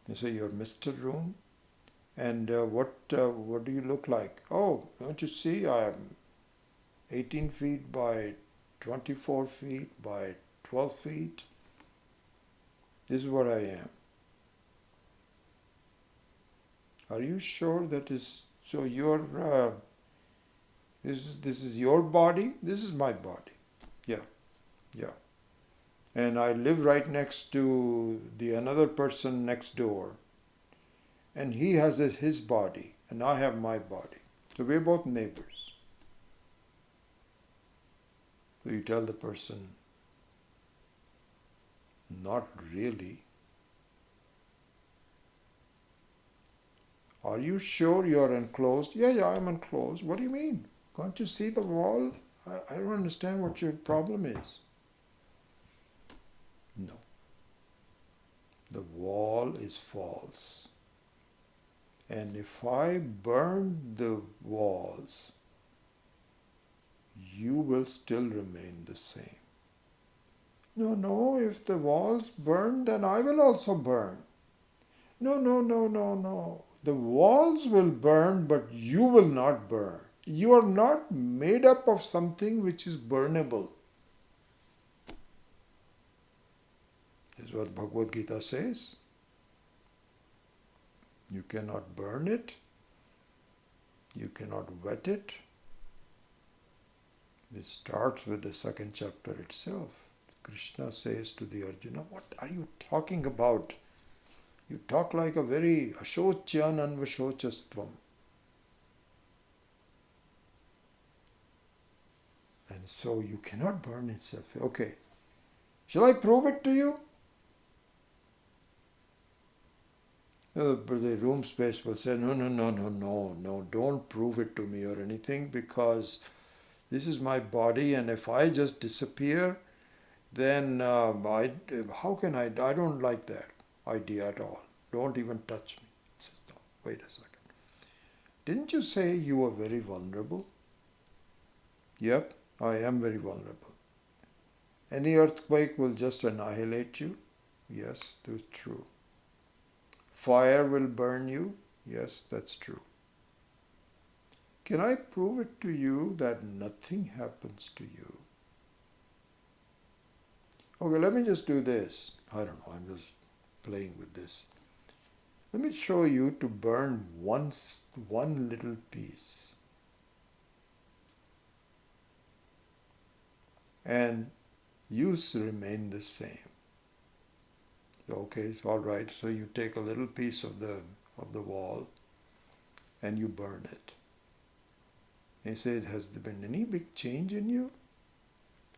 You say you're Mr. Room? And what do you look like? Oh, don't you see I am 18 feet by 24 feet by 12 feet? This is what I am. Are you sure that is, so you're, this is your body? This is my body. Yeah. And I live right next to the another person next door. And he has his body, and I have my body. So we're both neighbors. So you tell the person, not really. Are you sure you're enclosed? Yeah, I'm enclosed. What do you mean? Can't you see the wall? I don't understand what your problem is. No. The wall is false. And if I burn the walls, you will still remain the same. No, if the walls burn, then I will also burn. No. The walls will burn, but you will not burn. You are not made up of something which is burnable. This is what Bhagavad Gita says. You cannot burn it. You cannot wet it. It starts with the second chapter itself. Krishna says to the Arjuna, what are you talking about? You talk like a very ashocyan anvashochastvam. And so you cannot burn itself. Okay. Shall I prove it to you? The room space will say, no, don't prove it to me or anything, because this is my body, and if I just disappear, then how can I don't like that idea at all. Don't even touch me. He says, no, wait a second. Didn't you say you were very vulnerable? Yep, I am very vulnerable. Any earthquake will just annihilate you? Yes, that's true. Fire will burn you? Yes, that's true. Can I prove it to you that nothing happens to you? Okay, let me just do this. I don't know, I'm just playing with this. Let me show you to burn one little piece. And you remain the same. Okay, it's all right. So you take a little piece of the wall and you burn it. He said, has there been any big change in you?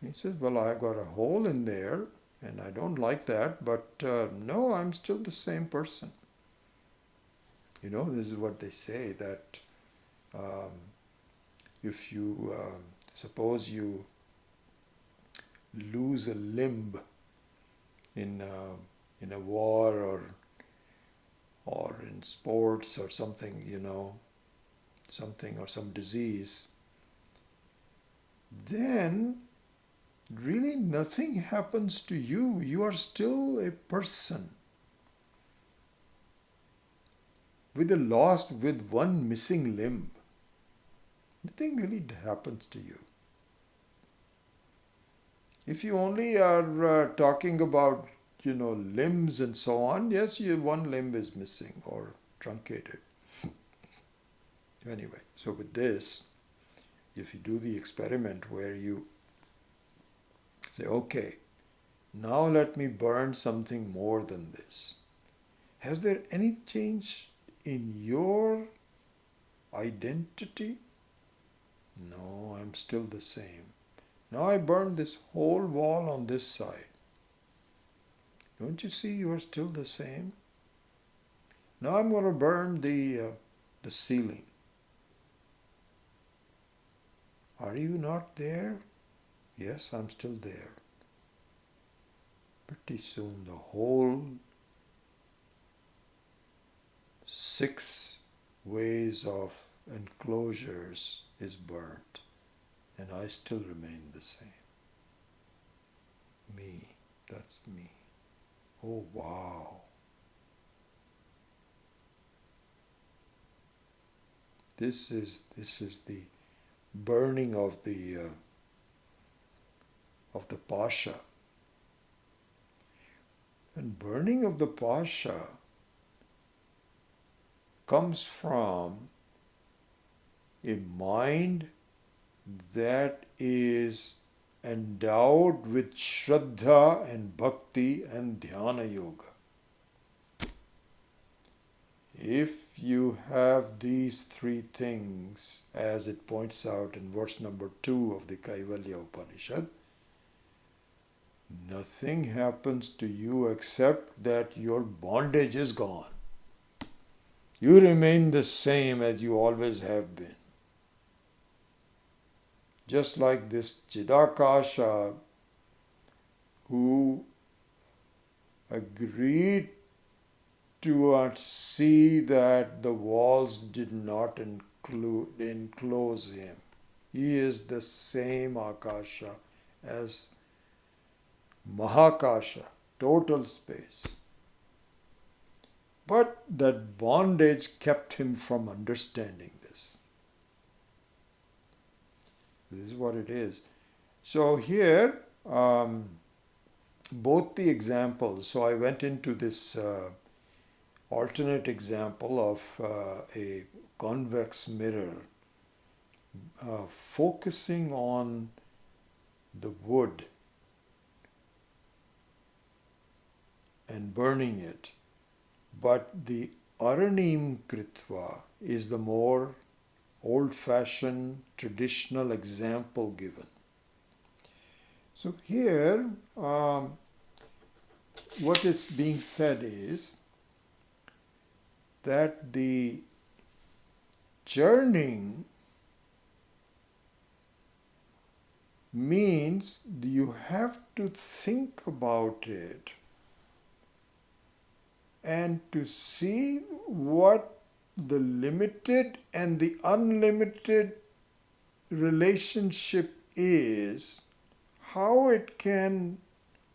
He says, well, I've got a hole in there and I don't like that, but no, I'm still the same person. You know, this is what they say, that if you, suppose you lose a limb in a war or in sports or something, you know, something or some disease, then really nothing happens to you. You are still a person with one missing limb. Nothing really happens to you. If you only are talking about, you know, limbs and so on, yes, one limb is missing or truncated. Anyway, so with this, if you do the experiment where you say, okay, now let me burn something more than this. Has there any change in your identity? No, I'm still the same. Now I burned this whole wall on this side. Don't you see you are still the same? Now I'm going to burn the ceiling. Are you not there? Yes, I'm still there. Pretty soon the whole 6 ways of enclosures is burnt, and I still remain the same. Me, that's me. Oh, wow. This is the burning of the pasha. And burning of the pasha comes from a mind that is endowed with Shraddha and Bhakti and Dhyana Yoga. If you have these 3 things, as it points out in verse number 2 of the Kaivalya Upanishad, nothing happens to you except that your bondage is gone. You remain the same as you always have been. Just like this Chidakasha who agreed to see that the walls did not enclose him. He is the same Akasha as Mahakasha, total space. But that bondage kept him from understanding this. This is what it is. So here, both the examples, so I went into this alternate example of a convex mirror, focusing on the wood and burning it. But the Aranim Kritva is the more old-fashioned, traditional example given. So here, what is being said is that the churning means you have to think about it and to see what the limited and the unlimited relationship is, how it can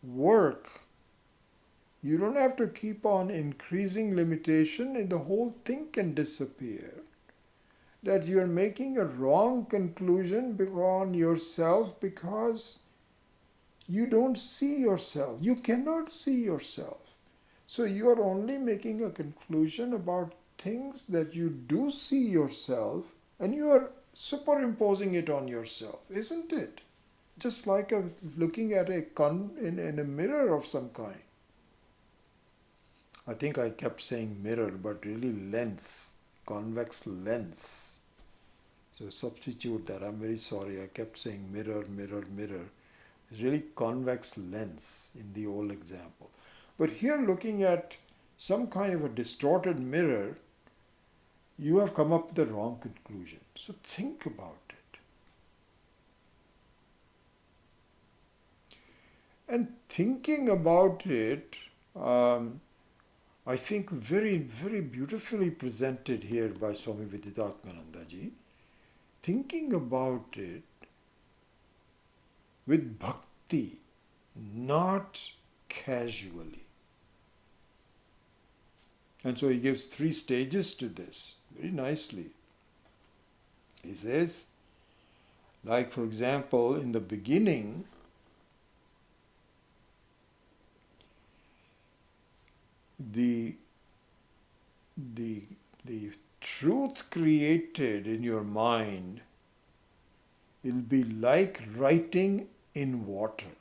work. You don't have to keep on increasing limitation and the whole thing can disappear. That you're making a wrong conclusion on yourself because you don't see yourself. You cannot see yourself. So you are only making a conclusion about things that you do see yourself, and you are superimposing it on yourself, isn't it? Just like looking at in a mirror of some kind. I think I kept saying mirror, but really lens, convex lens. So substitute that. I'm very sorry. I kept saying mirror, mirror, mirror. It's really convex lens in the old example. But here, looking at some kind of a distorted mirror, you have come up with the wrong conclusion. So think about it. And thinking about it, I think very, very beautifully presented here by Swami Viditatmanandaji. Thinking about it with bhakti, not casually. And so he gives 3 stages to this, very nicely. He says, like for example, in the beginning, the truth created in your mind will be like writing in water.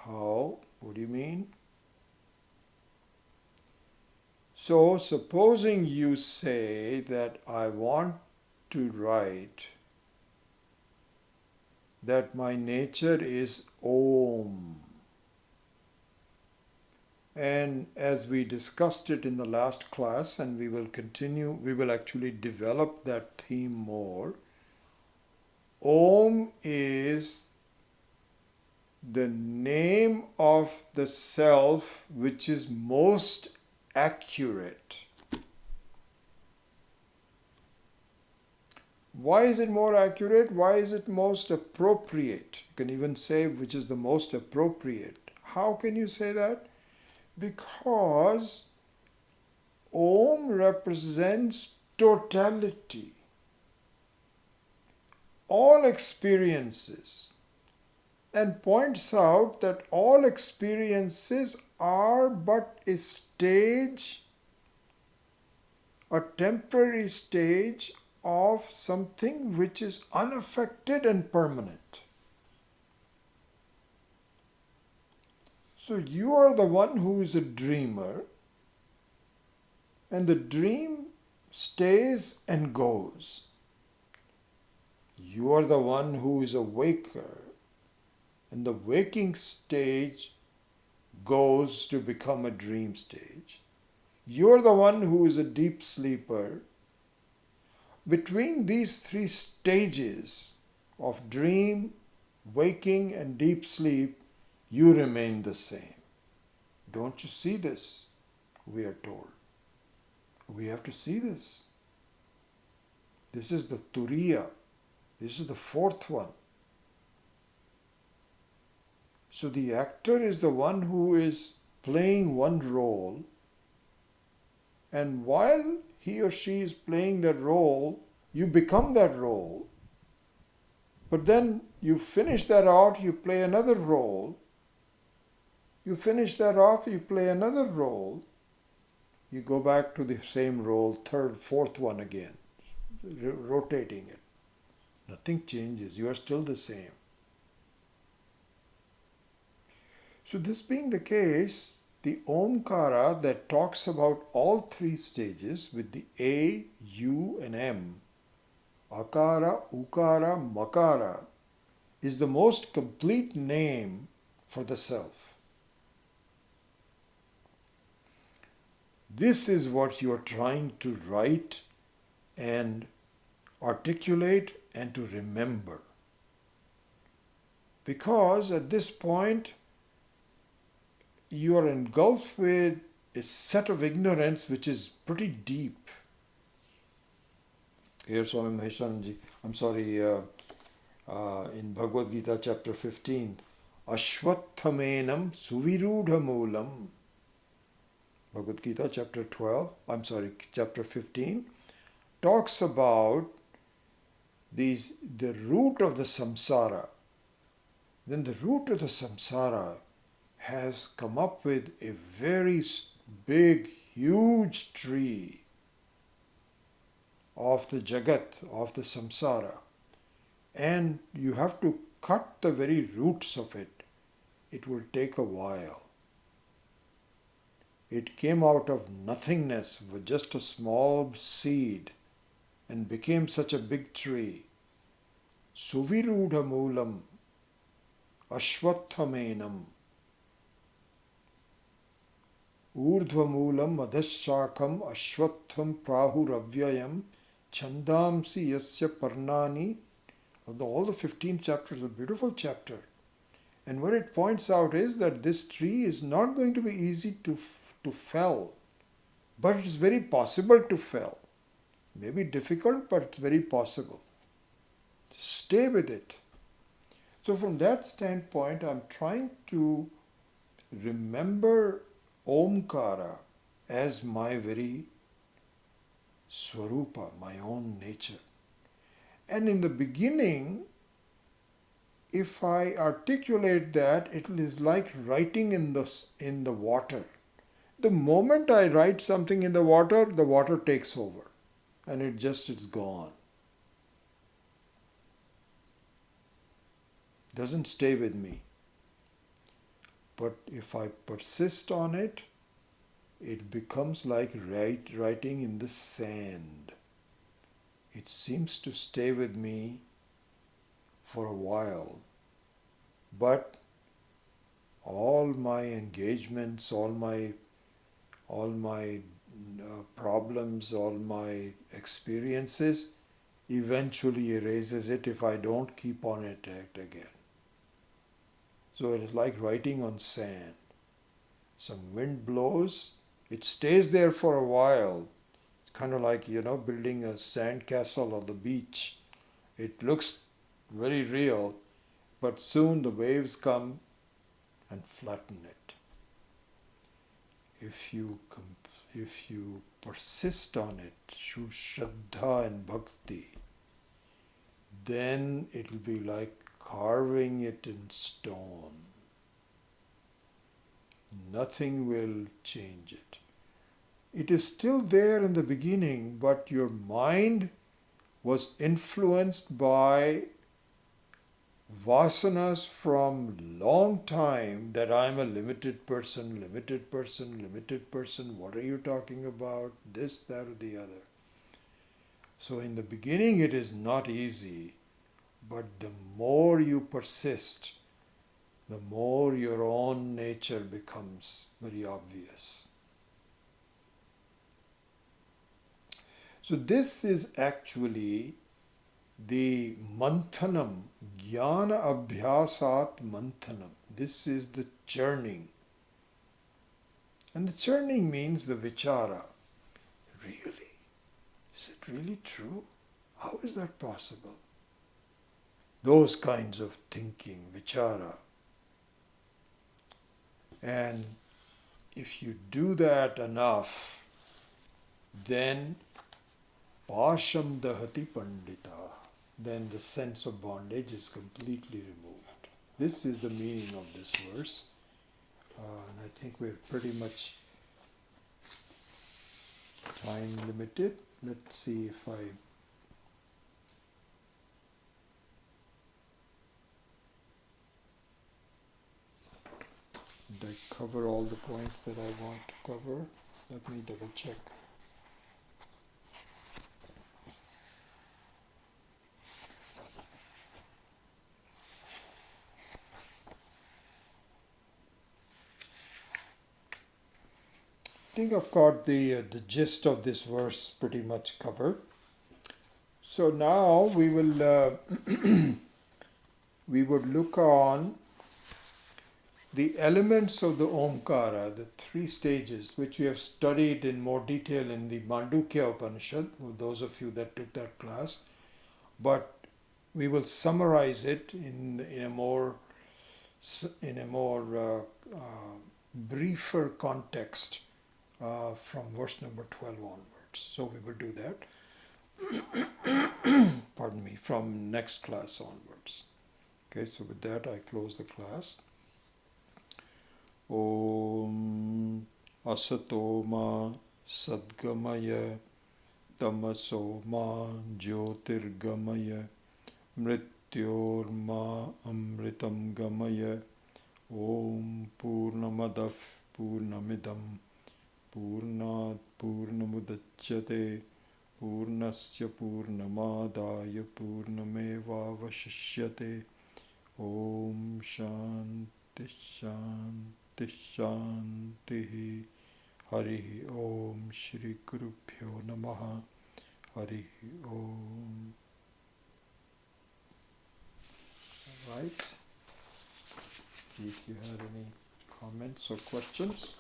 How? What do you mean? So, supposing you say that I want to write that my nature is Om. And as we discussed it in the last class, and we will actually develop that theme more. Om is the name of the self which is most accurate. Why is it more accurate? Why is it most appropriate? You can even say which is the most appropriate. How can you say that? Because Om represents totality. All experiences, and points out that all experiences are but a stage, a temporary stage of something which is unaffected and permanent. So you are the one who is a dreamer, and the dream stays and goes. You are the one who is a waker, and the waking stage goes to become a dream stage. You are the one who is a deep sleeper. Between these 3 stages of dream, waking, and deep sleep, you remain the same. Don't you see this? We are told. We have to see this. This is the Turiya. This is the 4th one. So the actor is the one who is playing one role, and while he or she is playing that role, you become that role. But then you finish that out, you play another role. You finish that off, you play another role. You go back to the same role, 3rd, 4th one again, rotating it. Nothing changes. You are still the same. So this being the case, the Omkara that talks about all 3 stages with the A, U and M, Akara, Ukara, Makara, is the most complete name for the self. This is what you are trying to write and articulate and to remember. Because at this point, you are engulfed with a set of ignorance which is pretty deep. Here Swami Maheshanji, in Bhagavad Gita chapter 15, Ashwatthaменam suvirudhamulam. Bhagavad Gita chapter 15 talks about the root of the samsara. then the root of the samsara has come up with a very big, huge tree of the jagat, of the samsara. And you have to cut the very roots of it. It will take a while. It came out of nothingness with just a small seed and became such a big tree. Suvirudha moolam ashwathamenam urdhvamulam adhashakam ashwatham prahuravyayam chandamsi yasya parnani. All the 15th chapter is a beautiful chapter. And what it points out is that this tree is not going to be easy to fell, but it is very possible to fell. Maybe difficult, but it's very possible. Stay with it. So from that standpoint, I'm trying to remember Omkara as my very Swarupa, my own nature. And in the beginning, if I articulate that, it is like writing in the water. The moment I write something in the water takes over and it's gone. Doesn't stay with me. But if I persist on it, it becomes like writing in the sand. It seems to stay with me for a while. But all my engagements, all my problems, all my experiences eventually erases it if I don't keep on it again. So it is like writing on sand. Some wind blows, it stays there for a while. It's kind of like, building a sand castle on the beach. It looks very real, but soon the waves come and flatten it. If you persist on it, Shraddha and Bhakti, then it will be like carving it in stone. Nothing will change it. It is still there in the beginning, but your mind was influenced by vasanas from long time that I'm a limited person, what are you talking about, this, that or the other. So in the beginning it is not easy, but the more you persist, the more your own nature becomes very obvious. So this is actually the manthanam, jnana abhyasat manthanam. This is the churning. And the churning means the vichara. Really? Is it really true? How is that possible? Those kinds of thinking, vichara. And if you do that enough, then pasham dahati pandita, then the sense of bondage is completely removed. This is the meaning of this verse. And I think we're pretty much time limited. Let's see if did I cover all the points that I want to cover? Let me double check. I think I've got the gist of this verse pretty much covered. So now we will we would look on the elements of the Omkara, the three stages, which we have studied in more detail in the Mandukya Upanishad, for those of you that took that class. But we will summarize it in a more briefer context from verse number 12 onwards. So we will do that. Pardon me, from next class onwards. Okay, so with that I close the class. Om Asato Ma Sadgamaya Tamaso Ma Jyotirgamaya Mrityorma Amritam Gamaya. Om Purnamadav Purnamidam Purnat Purnamudachyate Purnasya Purnamadaya Purnamevavashishyate. Om Shanti Shanti Shanti. Hari Om Shri Gurubhyo Namaha. Hari Om. Alright. See if you had any comments or questions.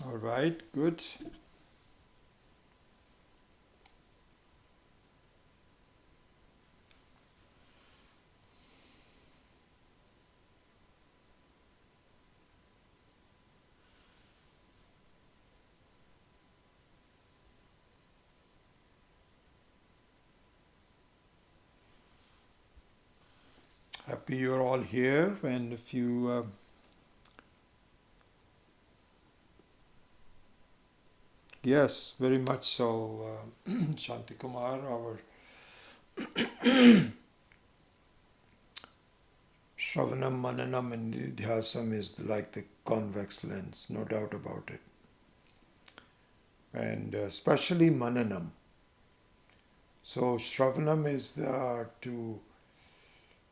All right, good. Happy you're all here, and if you yes, very much so. Shanti Kumar, our Shravanam, Mananam, and Dhyasam is like the convex lens, no doubt about it. And especially Mananam. So Shravanam is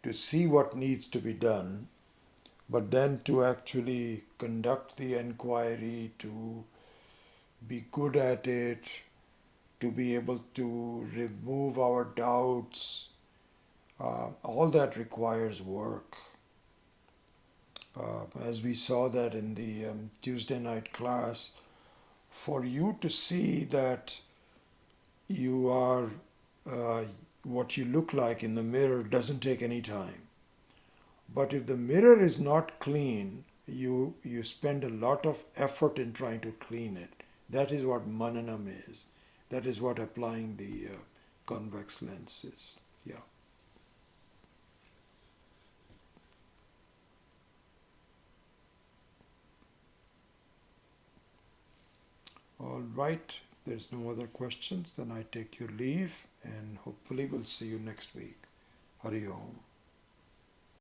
to see what needs to be done, but then to actually conduct the inquiry, to be good at it, to be able to remove our doubts. All that requires work. As we saw that in the Tuesday night class, for you to see that you are what you look like in the mirror doesn't take any time. But if the mirror is not clean, you spend a lot of effort in trying to clean it. That is what Mananam is. That is what applying the convex lens is. Yeah. All right. If there's no other questions, then I take your leave, and hopefully we'll see you next week. Hari Om.